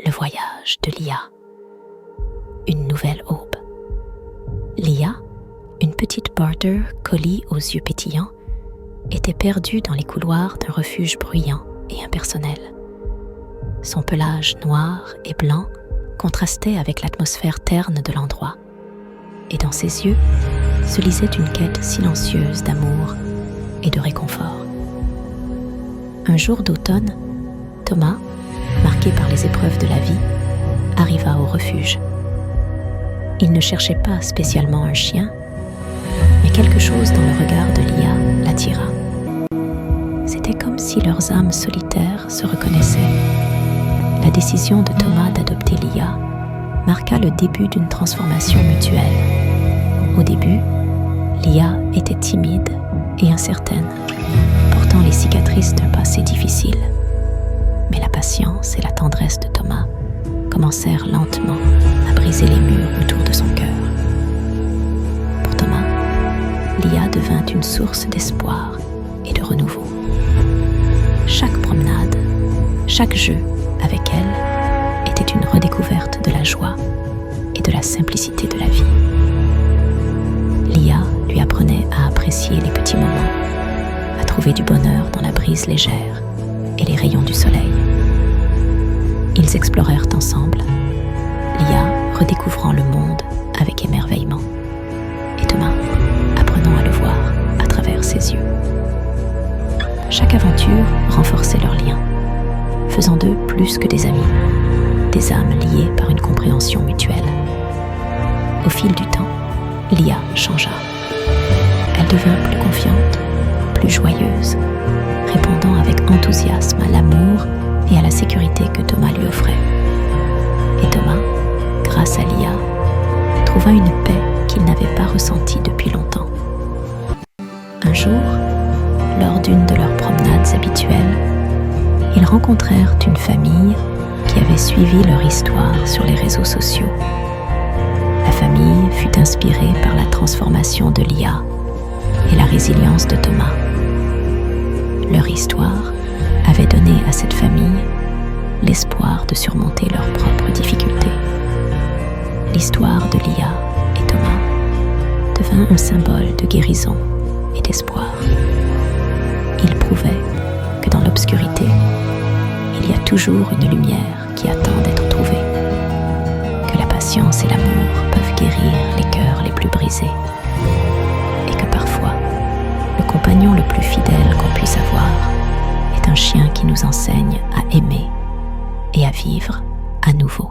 le voyage de Lia. Une nouvelle aube. Lia, une petite border collie aux yeux pétillants, était perdue dans les couloirs d'un refuge bruyant et impersonnel. Son pelage noir et blanc contrastait avec l'atmosphère terne de l'endroit, et dans ses yeux se lisait une quête silencieuse d'amour et de réconfort. Un jour d'automne, Thomas, marqué par les épreuves de la vie, arriva au refuge. Il ne cherchait pas spécialement un chien, mais quelque chose dans le regard de Lia l'attira. C'était comme si leurs âmes solitaires se reconnaissaient. La décision de Thomas d'adopter Lia marqua le début d'une transformation mutuelle. Au début, Lia était timide et incertaine, portant les cicatrices d'un passé difficile. Mais la patience et la tendresse de Thomas commencèrent lentement à briser les murs autour de son cœur. Pour Thomas, Lia devint une source d'espoir et de renouveau. Chaque promenade, chaque jeu avec elle était une redécouverte de la joie et de la simplicité de la vie. Lia lui apprenait à apprécier les petits moments, à trouver du bonheur dans la brise légère et les rayons du soleil. Ils explorèrent ensemble, Lia redécouvrant le monde avec émerveillement, et Thomas apprenant à le voir à travers ses yeux. Chaque aventure renforçait leur lien, faisant d'eux plus que des amis, des âmes liées par une compréhension mutuelle. Au fil du temps, Lia changea. Elle devint plus confiante, plus joyeuse, répondant avec enthousiasme à l'amour et à la sécurité que Thomas lui offrait. Et Thomas, grâce à Lia, trouva une paix qu'il n'avait pas ressentie depuis longtemps. Un jour, lors d'une de leurs promenades habituelles, ils rencontrèrent une famille qui avait suivi leur histoire sur les réseaux sociaux. La famille fut inspirée par la transformation de Lia et la résilience de Thomas. Leur histoire avait donné à cette famille l'espoir de surmonter leurs propres difficultés. L'histoire de Lia et Thomas devint un symbole de guérison et d'espoir. Il prouvait que dans l'obscurité, il y a toujours une lumière qui attend d'être trouvée, que la patience et l'amour peuvent guérir les cœurs les plus brisés, et que parfois, le compagnon le plus fidèle qu'on puisse avoir est un chien qui nous enseigne à aimer et à vivre à nouveau.